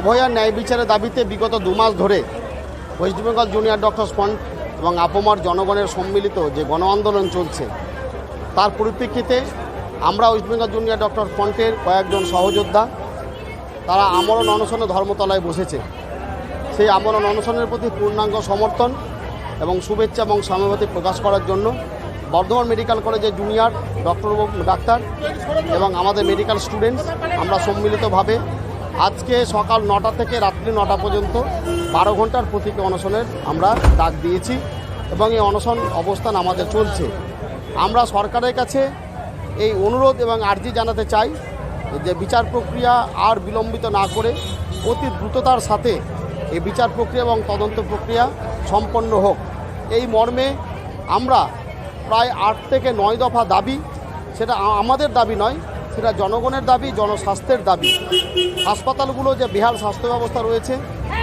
অভয়ার ন্যায় বিচারের দাবিতে বিগত 2 মাস ধরে West Bengal junior doctors front এবং আপামর জনগণের সম্মিলিত যে গণ আন্দোলন চলছে তার পরিপ্রেক্ষিতে আমরা ওয়েস্ট বেঙ্গল জুনিয়র ডক্টর ফ্রন্টের কয়েকজন সহযোদ্ধা তারা আমরণ অনশনে ধর্মতলায় বসেছে। সেই আমরণ অনশনের প্রতি পূর্ণাঙ্গ সমর্থন এবং শুভেচ্ছা এবং সহানুভূতি প্রকাশ করার জন্য বর্ধমান মেডিকেল কলেজের জুনিয়র ডাক্তার এবং আমাদের মেডিকেল স্টুডেন্টস আমরা সম্মিলিতভাবে আজকে সকাল 9টা থেকে রাত্রি 9টা পর্যন্ত 12 ঘন্টার প্রতীকী অনশনের আমরা ডাক দিয়েছি এবং এই অনশন অবস্থান আমাদের চলছে। আমরা সরকারের কাছে এই অনুরোধ এবং আর্জি জানাতে চাই যে বিচার প্রক্রিয়া আর বিলম্বিত না করে অতি দ্রুততার সাথে এই বিচার প্রক্রিয়া এবং তদন্ত প্রক্রিয়া সম্পন্ন হোক। এই মর্মে আমরা প্রায় 8 থেকে 9 দফা দাবি, সেটা আমাদের দাবি নয়, সেটা জনগণের দাবি, জনস্বাস্থ্যের দাবি। হাসপাতালগুলো যে বেহাল স্বাস্থ্য ব্যবস্থা রয়েছে,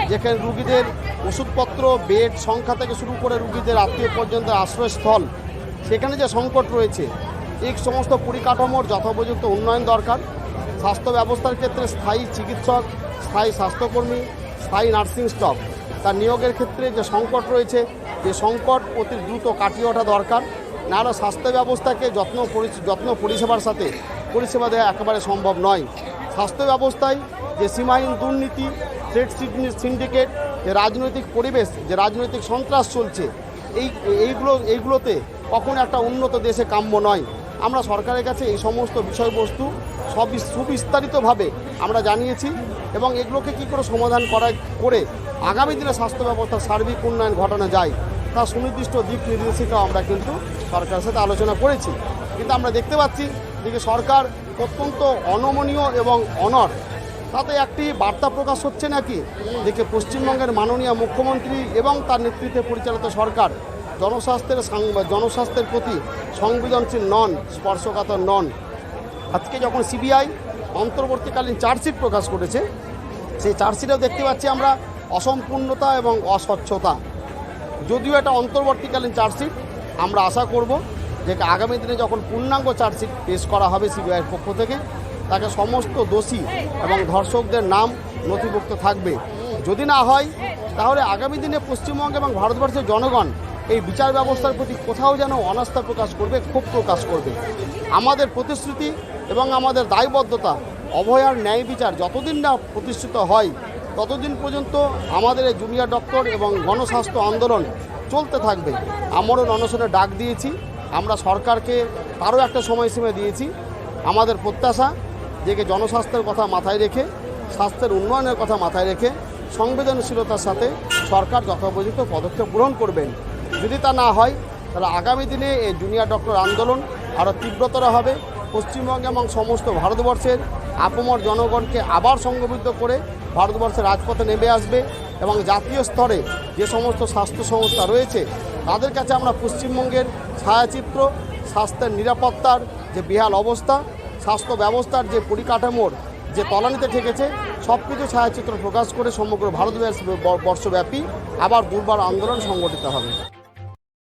যেখানে রুগীদের ওষুধপত্র, বেড সংখ্যা থেকে শুরু করে রুগীদের আত্মীয় পর্যন্ত আশ্রয়স্থল, সেখানে যে সংকট রয়েছে, এই সমস্ত পরিকাঠামোর যথোপযুক্ত উন্নয়ন দরকার। স্বাস্থ্য ব্যবস্থার ক্ষেত্রে স্থায়ী চিকিৎসক, স্থায়ী স্বাস্থ্যকর্মী, স্থায়ী নার্সিং স্টাফ তার নিয়োগের ক্ষেত্রে যে সংকট রয়েছে, যে সংকট অতি দ্রুত কাটিয়ে ওঠা দরকার। নাহলে স্বাস্থ্য ব্যবস্থাকে যত্ন পরিষেবার সাথে পরিষেবা দেওয়া একেবারে সম্ভব নয়। স্বাস্থ্য ব্যবস্থায় যে সীমাহীন দুর্নীতি, ট্রেড সিন্ডিকেট, যে রাজনৈতিক পরিবেশ, যে রাজনৈতিক সন্ত্রাস চলছে, এইগুলোতে কখনো একটা উন্নত দেশে কাম্য নয়। আমরা সরকারের কাছে এই সমস্ত বিষয়বস্তু সব সুবিস্তারিতভাবে আমরা জানিয়েছি এবং এগুলোকে কী করে সমাধান করে আগামী দিনে স্বাস্থ্য ব্যবস্থার সার্বিক উন্নয়ন ঘটানো যায় তার সুনির্দিষ্ট দিক নির্দেশিকা আমরা কিন্তু সরকারের সাথে আলোচনা করেছি। কিন্তু আমরা দেখতে পাচ্ছি যে সরকার অত্যন্ত অনমনীয় এবং অনড়, তাতে একটি বার্তা প্রকাশ হচ্ছে নাকি দেখে পশ্চিমবঙ্গের মাননীয় মুখ্যমন্ত্রী এবং তার নেতৃত্বে পরিচালিত সরকার জনস্বাস্থ্যের প্রতি সংবেদনশীল নন, স্পর্শকাতর নন। আজকে যখন সিবিআই অন্তর্বর্তীকালীন চার্জশিট প্রকাশ করেছে, সেই চার্জশিটেও দেখতে পাচ্ছি আমরা অসম্পূর্ণতা এবং অস্বচ্ছতা। যদিও এটা অন্তর্বর্তীকালীন চার্জশিট, আমরা আশা করব যে আগামী দিনে যখন পূর্ণাঙ্গ চার্জশিট পেশ করা হবে সিবিআইয়ের পক্ষ থেকে, তাকে সমস্ত দোষী এবং ধর্ষকদের নাম নথিভুক্ত থাকবে। যদি না হয় তাহলে আগামী দিনে পশ্চিমবঙ্গ এবং ভারতবর্ষের জনগণ এই বিচার ব্যবস্থার প্রতি কোথাও যেন অনাস্থা প্রকাশ করবে, ক্ষোভ প্রকাশ করবে। আমাদের প্রতিশ্রুতি এবং আমাদের দায়বদ্ধতা, অভয়ার ন্যায় বিচার যতদিন না প্রতিষ্ঠিত হয় ততদিন পর্যন্ত আমাদের এই জুনিয়র ডক্টর এবং গণস্বাস্থ্য আন্দোলন চলতে থাকবে। আমরণ অনশনের ডাক দিয়েছি, আমরা সরকারকে তারও একটা সময়সীমা দিয়েছি। আমাদের প্রত্যাশা যে জনস্বাস্থ্যের কথা মাথায় রেখে, স্বাস্থ্যের উন্নয়নের কথা মাথায় রেখে সংবেদনশীলতার সাথে সরকার যথোপযুক্ত পদক্ষেপ গ্রহণ করবেন। যদি তা না হয় তাহলে আগামী দিনে এই জুনিয়র ডক্টর আন্দোলন আরও তীব্রতর হবে। পশ্চিমবঙ্গে এবং সমস্ত ভারতবর্ষের আপামর জনগণকে আবার সংগঠিত করে ভারতবর্ষের রাজপথে নেমে আসবে এবং জাতীয় স্তরে যে সমস্ত স্বাস্থ্য সংস্থা রয়েছে তাদের কাছে আমরা পশ্চিমবঙ্গের ছায়াচিত্র, স্বাস্থ্যের নিরাপত্তার যে বেহাল অবস্থা, স্বাস্থ্য ব্যবস্থার যে পরিকাঠামোর যে তলানিতে ঠেকেছে, সব কিছু ছায়াচিত্র প্রকাশ করে সমগ্র ভারতবর্ষব্যাপী আবার দুর্বার আন্দোলন সংগঠিত হবে।